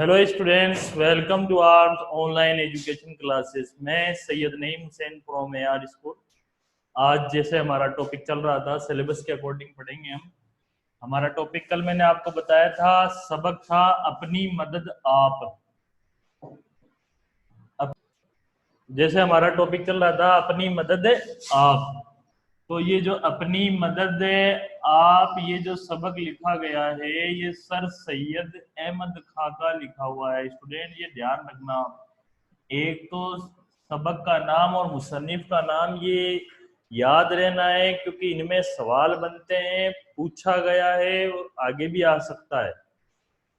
Hello students, welcome to our online education classes. मैं Syed Naeem Hussain from AR school. आज जैसे हमारा टॉपिक चल रहा था, सिलेबस के अकॉर्डिंग पढ़ेंगे हम। हमारा टॉपिक कल मैंने आपको बताया था, सबक था अपनी मदद आप। अब जैसे हमारा टॉपिक चल रहा था अपनी मदद आप, तो ये जो अपनी मदद आप, ये जो सबक लिखा गया है ये सर सैयद अहमद खां का लिखा हुआ है। स्टूडेंट ये ध्यान रखना, एक तो सबक का नाम और मुसन्निफ का नाम ये याद रहना है, क्योंकि इनमें सवाल बनते हैं, पूछा गया है और आगे भी आ सकता है।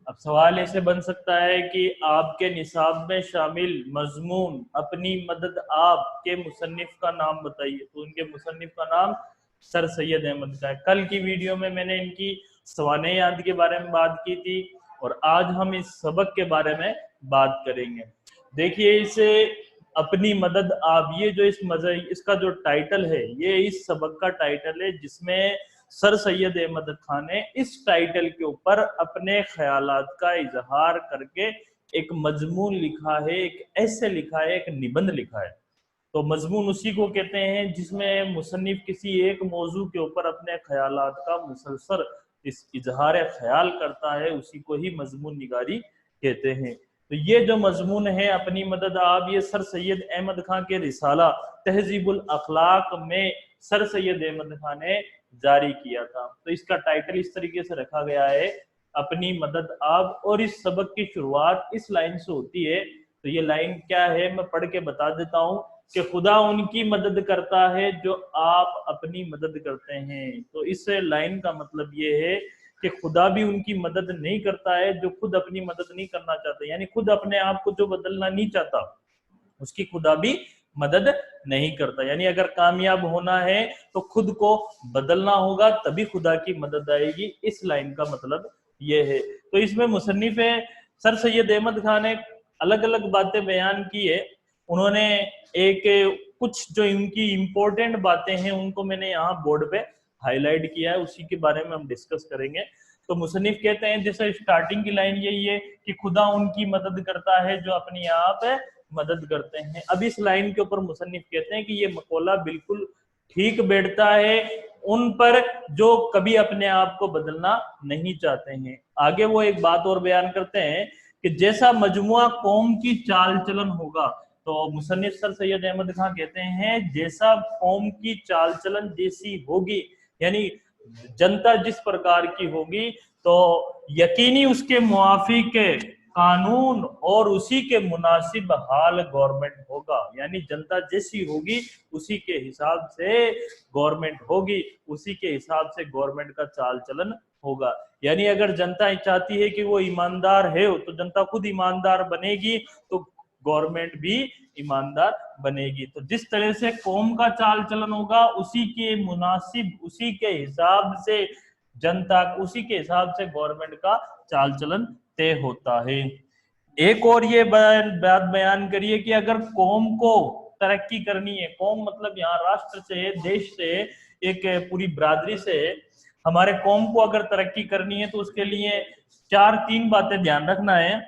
अब सवाल ऐसे बन सकता है कि आपके निसाब में शामिल मजमून अपनी मदद आप के मुसन्निफ का नाम बताइए, तो उनके मुसन्निफ का नाम सर सैयद अहमद का है। कल की वीडियो में मैंने इनकी सवाने याद के बारे में बात की थी और आज हम इस सबक के बारे में बात करेंगे। देखिए, इसे अपनी मदद आप, ये जो इसका जो टाइटल है ये इस सबक का टाइटल है, जिसमें सर सैयद अहमद खान ने इस टाइटल के ऊपर अपने ख्यालात का इजहार करके एक मजमून लिखा है, एक ऐसे लिखा है, एक निबंध लिखा है। तो मजमून उसी को कहते हैं जिसमें मुसन्निफ किसी एक मौजू के ऊपर अपने ख्यालात का मुसलसल इस इजहार ख्याल करता है, उसी को ही मजमून निगारी कहते हैं। तो ये जो मजमून है अपनी मदद आप, ये सर सैयद अहमद खान के रिसाला तहजीबुल अखलाक में सर सैयद अहमद खान ने जारी किया था। तो इसका टाइटल इस तरीके से रखा गया है, अपनी मदद आप। और इस सबक की शुरुआत इस लाइन से होती है। तो ये लाइन क्या है मैं पढ़ के बता देता हूँ कि खुदा उनकी मदद करता है जो आप अपनी मदद करते हैं। तो इस लाइन का मतलब ये है कि खुदा भी उनकी मदद नहीं करता है जो खुद अपनी मदद नहीं करना चाहते, यानी खुद अपने आप को जो बदलना नहीं चाहता उसकी खुदा भी मदद नहीं करता। यानी अगर कामयाब होना है तो खुद को बदलना होगा, तभी खुदा की मदद आएगी। इस लाइन का मतलब ये है। तो इसमें मुसन्निफ सर सैयद अहमद खान ने अलग अलग बातें बयान की है। उन्होंने एक कुछ जो इनकी इंपॉर्टेंट बातें हैं उनको मैंने यहाँ बोर्ड पे हाईलाइट किया है, उसी के बारे में हम डिस्कस करेंगे। तो मुसन्निफ कहते हैं, जैसे स्टार्टिंग की लाइन यही है कि खुदा उनकी मदद करता है जो अपनी आप मदद करते हैं। अब इस लाइन के ऊपर मुसन्निफ कहते हैं कि ये मकौला बिल्कुल ठीक बैठता है उन पर जो कभी अपने आप को बदलना नहीं चाहते हैं। आगे वो एक बात और बयान करते हैं कि जैसा मजमुआ कौम की चाल चलन होगा, तो मुसन्निफ सर सैयद अहमद खान कहते हैं जैसा कौम की चाल चलन जैसी होगी, यानी जनता जिस प्रकार की होगी, तो यकीनी उसके मुआफिक कानून और उसी के मुनासिब हाल गवर्नमेंट होगा। यानी जनता जैसी होगी उसी के हिसाब से गवर्नमेंट होगी, उसी के हिसाब से गवर्नमेंट का चाल चलन होगा। यानी अगर जनता चाहती है कि वो ईमानदार है तो जनता खुद ईमानदार बनेगी, तो गवर्नमेंट भी ईमानदार बनेगी। तो जिस तरह से कौम का चाल चलन होगा उसी के मुनासिब, उसी के हिसाब से जनता, उसी के हिसाब से गवर्नमेंट का चाल चलन तय होता है। एक और ये बात बयान करिए कि अगर कौम को तरक्की करनी है, कौम मतलब यहाँ राष्ट्र से, देश से, एक पूरी बरादरी से, हमारे कौम को अगर तरक्की करनी है तो उसके लिए तीन बातें ध्यान रखना है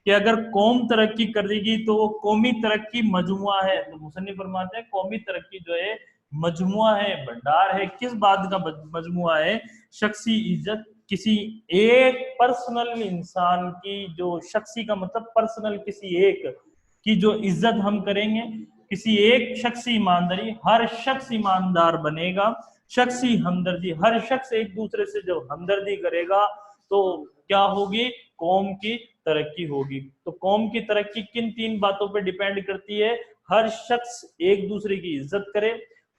कि अगर कौम तरक्की करेगी तो वो कौमी तरक्की मजमुआ है। तो मुसन्निफ फरमाते हैं कौमी तरक्की जो है मजमुआ है, भंडार है। किस बात का मजमुआ है? शख्सी इज्जत, किसी एक पर्सनल इंसान की, जो शख्सी का मतलब पर्सनल, किसी एक की जो इज्जत हम करेंगे, किसी एक शख्स ईमानदारी, हर शख्स ईमानदार बनेगा। शख्सी हमदर्दी, हर शख्स एक दूसरे से जब हमदर्दी करेगा तो क्या होगी? कौम की तरक्की होगी। तो कौम की तरक्की किन तीन बातों पर डिपेंड करती है? हर शख्स एक दूसरे की इज्जत करे,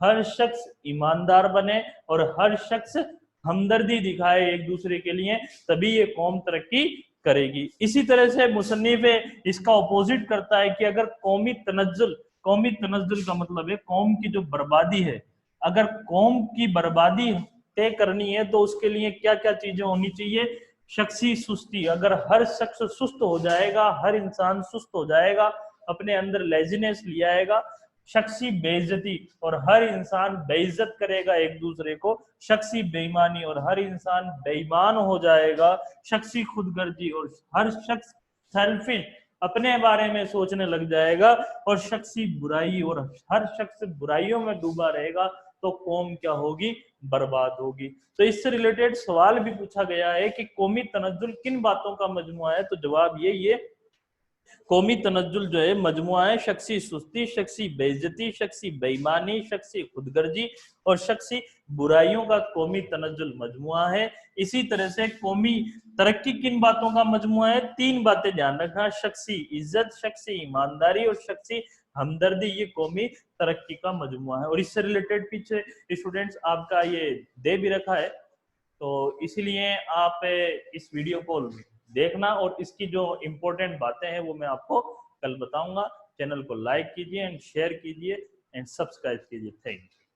हर शख्स ईमानदार बने और हर शख्स हमदर्दी दिखाए एक दूसरे के लिए, तभी ये कौम तरक्की करेगी। इसी तरह से मुसन्निफ इसका अपोजिट करता है कि अगर कौमी तनज्जुल का मतलब है कौम की जो बर्बादी है, अगर कौम की बर्बादी तय करनी है तो उसके लिए क्या क्या चीजें होनी चाहिए? शख्सी सुस्ती, अगर हर शख्स सुस्त हो जाएगा, हर इंसान सुस्त हो जाएगा, अपने अंदर लेजीनेस ले आएगा। शख्सी बेइज्जती, और हर इंसान बेइज्जत करेगा एक दूसरे को। शख्सी बेईमानी, और हर इंसान बेईमान हो जाएगा। शख्सी खुदगर्जी, और हर शख्स सेल्फिश, अपने बारे में सोचने लग जाएगा, और शख्सी बुराई, और हर शख्स बुराइयों में डूबा रहेगा, तो कौम क्या होगी, बर्बाद होगी। तो इससे रिलेटेड सवाल भी पूछा गया है कि कौमी तनज्जुल किन बातों का मजमुआ है, तो जवाब ये कौमी तनज्जुल जो है मजमुआ है शख्सी सुस्ती, शख्सी बेइज्जती, शख्सी बेईमानी, शख्सी खुदगर्जी और शख्सी बुराइयों का कौमी तनज्जुल मजमुआ है। इसी तरह से कौमी तरक्की किन बातों का मजमुआ है, तीन बातें ध्यान रखना, शख्सी इज्जत, शख्सी ईमानदारी और शख्सी हमदर्दी, ये कौमी तरक्की का मजमुआ है। और इससे रिलेटेड पीछे स्टूडेंट्स आपका ये दे भी रखा है, तो इसलिए आप इस वीडियो को देखना, और इसकी जो इम्पोर्टेंट बातें हैं वो मैं आपको कल बताऊंगा। चैनल को लाइक कीजिए एंड शेयर कीजिए एंड सब्सक्राइब कीजिए। Thank you.